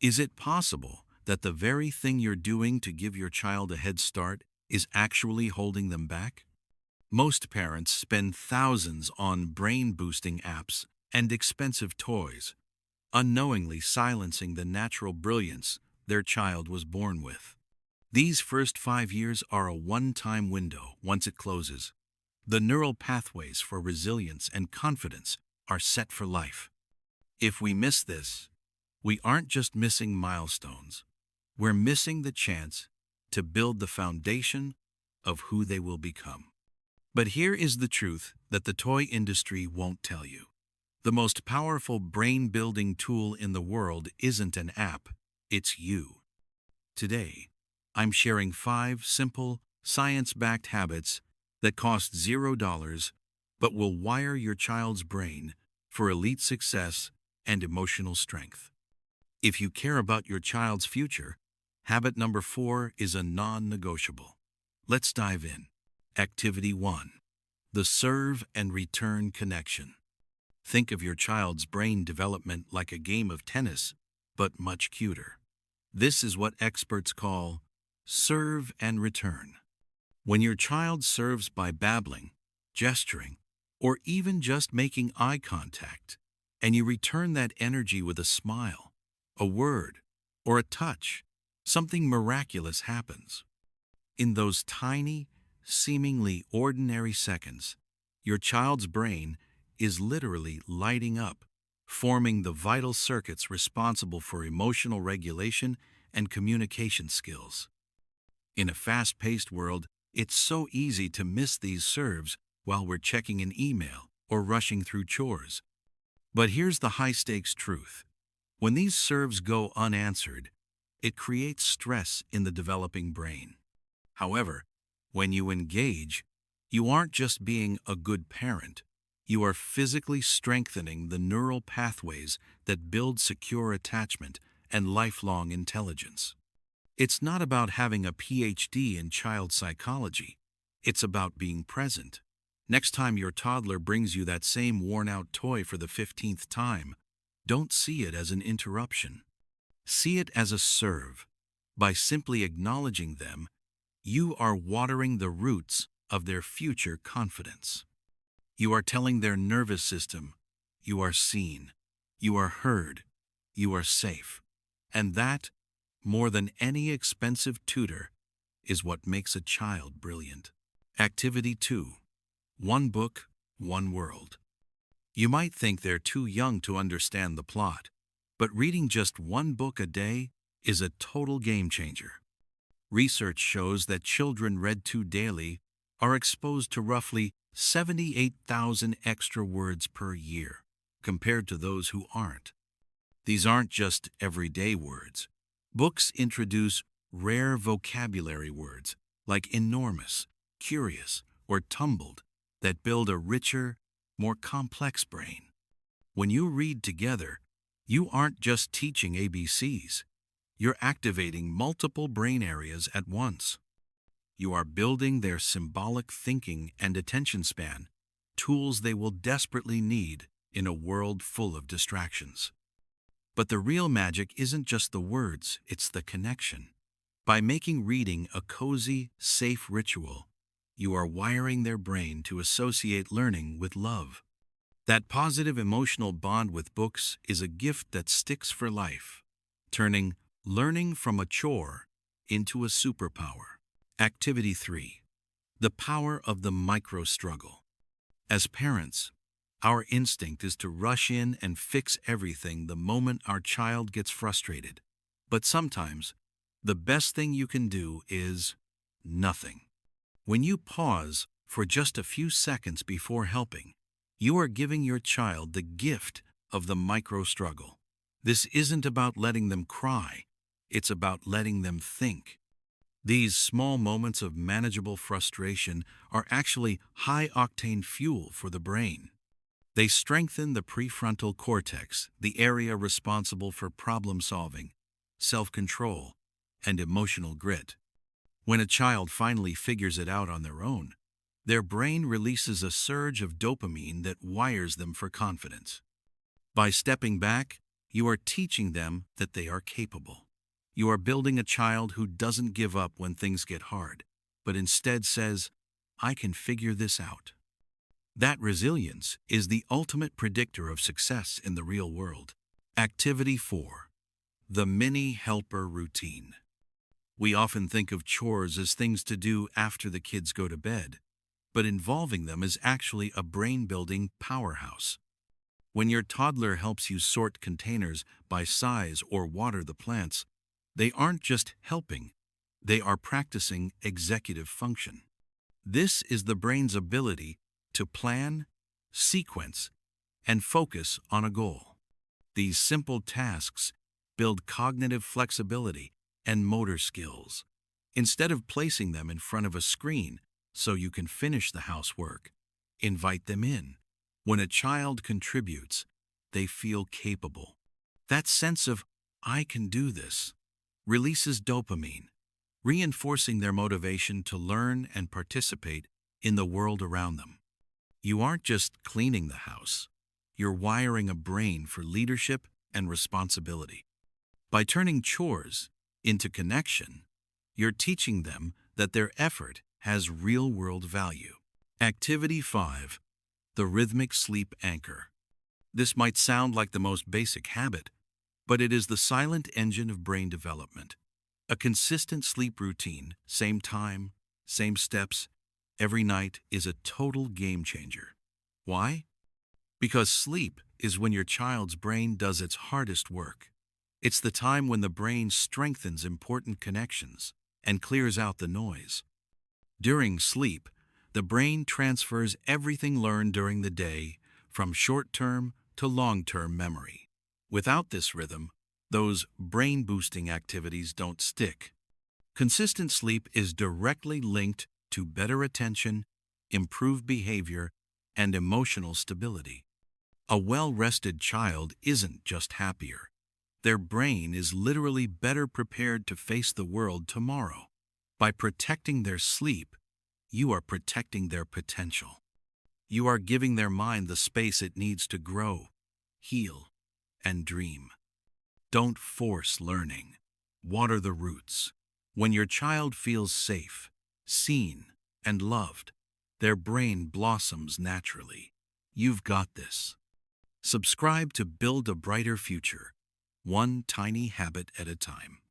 Is it possible that the very thing you're doing to give your child a head start is actually holding them back? Most parents spend thousands on brain-boosting apps and expensive toys, unknowingly silencing the natural brilliance their child was born with. These first 5 years are a one-time window. Once it closes, the neural pathways for resilience and confidence are set for life. If we miss this, we aren't just missing milestones. We're missing the chance to build the foundation of who they will become. But here is the truth that the toy industry won't tell you. The most powerful brain-building tool in the world isn't an app, it's you. Today, I'm sharing 5 simple, science-backed habits that cost $0 but will wire your child's brain for elite success and emotional strength. If you care about your child's future, habit number 4 is a non-negotiable. Let's dive in. Activity 1. The serve and return connection. Think of your child's brain development like a game of tennis, but much cuter. This is what experts call serve and return. When your child serves by babbling, gesturing, or even just making eye contact, and you return that energy with a smile, a word, or a touch, something miraculous happens. In those tiny, seemingly ordinary seconds, your child's brain is literally lighting up, forming the vital circuits responsible for emotional regulation and communication skills. In a fast-paced world, it's so easy to miss these serves while we're checking an email or rushing through chores. But here's the high-stakes truth. When these serves go unanswered, it creates stress in the developing brain. However, when you engage, you aren't just being a good parent. You are physically strengthening the neural pathways that build secure attachment and lifelong intelligence. It's not about having a PhD in child psychology. It's about being present. Next time your toddler brings you that same worn-out toy for the 15th time, don't see it as an interruption. See it as a serve. By simply acknowledging them, you are watering the roots of their future confidence. You are telling their nervous system, you are seen, you are heard, you are safe. And that, more than any expensive tutor, is what makes a child brilliant. Activity 2. One book, one world. You might think they're too young to understand the plot, but reading just one book a day is a total game changer. Research shows that children read to daily are exposed to roughly 78,000 extra words per year, compared to those who aren't. These aren't just everyday words. Books introduce rare vocabulary words like enormous, curious, or tumbled that build a richer, more complex brain. When you read together, you aren't just teaching ABCs. You're activating multiple brain areas at once. You are building their symbolic thinking and attention span, tools they will desperately need in a world full of distractions. But the real magic isn't just the words, it's the connection. By making reading a cozy, safe ritual, you are wiring their brain to associate learning with love. That positive emotional bond with books is a gift that sticks for life, turning learning from a chore into a superpower. Activity 3. The power of the micro-struggle. As parents, our instinct is to rush in and fix everything the moment our child gets frustrated. But sometimes, the best thing you can do is nothing. When you pause for just a few seconds before helping, you are giving your child the gift of the micro-struggle. This isn't about letting them cry, it's about letting them think. These small moments of manageable frustration are actually high-octane fuel for the brain. They strengthen the prefrontal cortex, the area responsible for problem-solving, self-control, and emotional grit. When a child finally figures it out on their own, their brain releases a surge of dopamine that wires them for confidence. By stepping back, You are teaching them that they are capable. You are building a child who doesn't give up when things get hard, but instead says, I can figure this out. That resilience is the ultimate predictor of success in the real world. Activity 4. The mini helper routine. We often think of chores as things to do after the kids go to bed, but involving them is actually a brain-building powerhouse. When your toddler helps you sort containers by size or water the plants, they aren't just helping, they are practicing executive function. This is the brain's ability to plan, sequence, and focus on a goal. These simple tasks build cognitive flexibility and motor skills. Instead of placing them in front of a screen so you can finish the housework, invite them in. When a child contributes, they feel capable. That sense of, I can do this, releases dopamine, reinforcing their motivation to learn and participate in the world around them. You aren't just cleaning the house, you're wiring a brain for leadership and responsibility. By turning chores into connection, you're teaching them that their effort has real-world value. Activity 5. The rhythmic sleep anchor. This might sound like the most basic habit, but it is the silent engine of brain development. A consistent sleep routine, same time, same steps, every night is a total game changer. Why? Because sleep is when your child's brain does its hardest work. It's the time when the brain strengthens important connections and clears out the noise. During sleep, the brain transfers everything learned during the day from short-term to long-term memory. Without this rhythm, those brain-boosting activities don't stick. Consistent sleep is directly linked to better attention, improved behavior, and emotional stability. A well-rested child isn't just happier. Their brain is literally better prepared to face the world tomorrow. By protecting their sleep, you are protecting their potential. You are giving their mind the space it needs to grow, heal, and dream. Don't force learning. Water the roots. When your child feels safe, seen, and loved, their brain blossoms naturally. You've got this. Subscribe to build a brighter future, one tiny habit at a time.